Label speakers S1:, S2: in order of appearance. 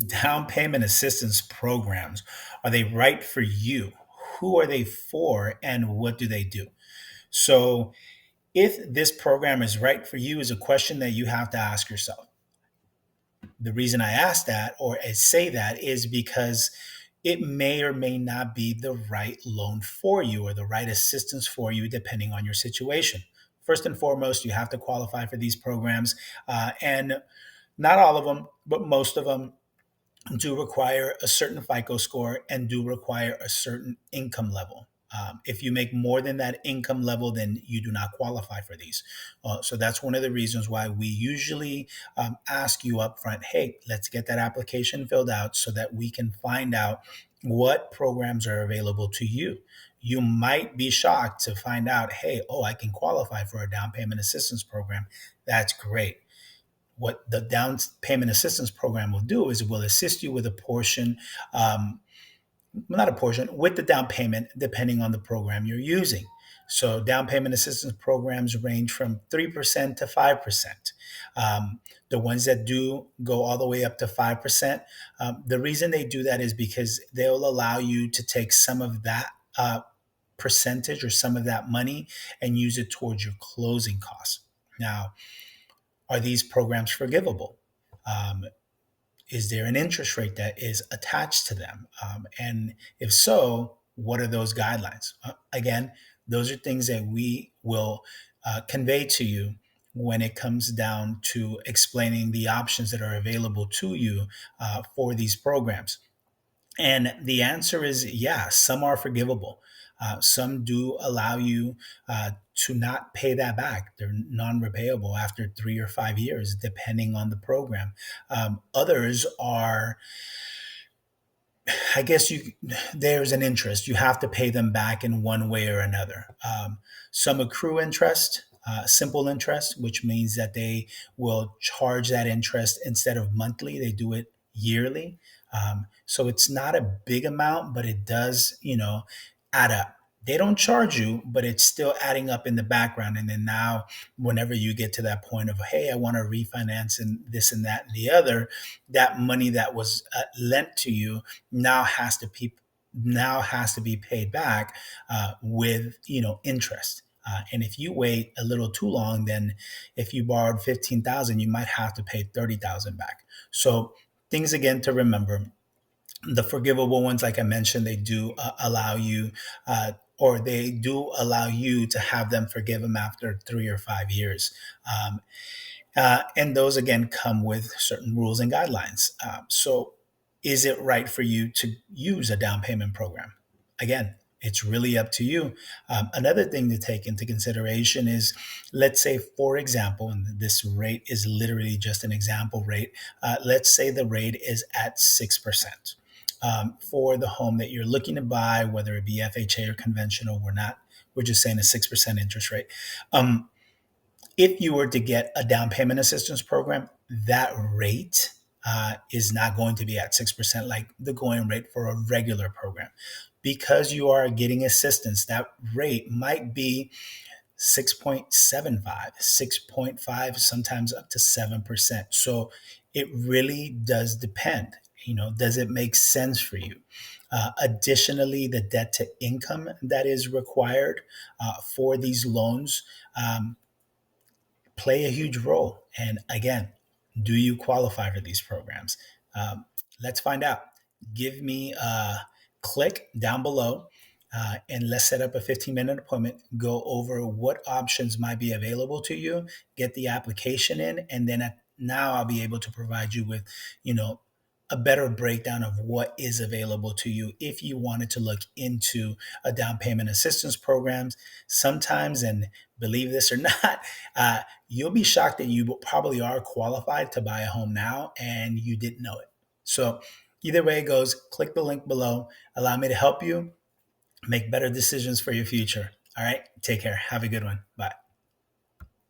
S1: Down payment assistance programs, are they right for you? Who are they for and what do they do? So, if this program is right for you is a question that you have to ask yourself. The reason I ask that or I say that is because it may or may not be the right loan for you or the right assistance for you, depending on your situation. First and foremost, you have to qualify for these programs. And not all of them, but most of them do require a certain FICO score and do require a certain income level. If you make more than that income level, then you do not qualify for these. So that's one of the reasons why we usually ask you up front, hey, let's get that application filled out so that we can find out what programs are available to you. You might be shocked to find out, hey, oh, I can qualify for a down payment assistance program. That's great. What the down payment assistance program will do is it will assist you with a portion, not a portion, with the down payment, depending on the program you're using. So, down payment assistance programs range from 3% to 5%. The ones that do go all the way up to 5%, the reason they do that is because they'll allow you to take some of that percentage or some of that money and use it towards your closing costs. Now, are these programs forgivable? Um, is there an interest rate that is attached to them? And if so, what are those guidelines? Again, those are things that we will convey to you when it comes down to explaining the options that are available to you for these programs. And the answer is yeah, some are forgivable. Some do allow you to not pay that back. They're non repayable after 3 or 5 years, depending on the program. Others are, I guess there's an interest. You have to pay them back in one way or another. Some accrue interest, simple interest, which means that they will charge that interest instead of monthly, they do it yearly. So it's not a big amount, but it does, add up. They don't charge you, but it's still adding up in the background. And then now, whenever you get to that point of, hey, I want to refinance and this and that and the other, that money that was lent to you now has to be paid back with interest. And if you wait a little too long, then if you borrowed 15,000, you might have to pay 30,000 back. So things again to remember. The forgivable ones, like I mentioned, they do allow you, or they do allow you to have them forgive them after 3 or 5 years. And those again come with certain rules and guidelines. So, is it right for you to use a down payment program? Again, it's really up to you. Another thing to take into consideration is, let's say, for example, and this rate is literally just an example rate. Let's say the rate is at 6%. For the home that you're looking to buy, whether it be FHA or conventional, we're just saying a 6% interest rate. If you were to get a down payment assistance program, that rate is not going to be at 6% like the going rate for a regular program. Because you are getting assistance, that rate might be 6.75, 6.5, sometimes up to 7%. So it really does depend. Does it make sense for you? Additionally, the debt to income that is required for these loans play a huge role. And again, do you qualify for these programs? Let's find out. Give me a click down below and let's set up a 15-minute appointment, go over what options might be available to you, get the application in, and then now I'll be able to provide you with, a better breakdown of what is available to you if you wanted to look into a down payment assistance programs. Sometimes, and believe this or not, you'll be shocked that you probably are qualified to buy a home now and you didn't know it. So either way it goes, click the link below. Allow me to help you make better decisions for your future. All right. Take care. Have a good one. Bye.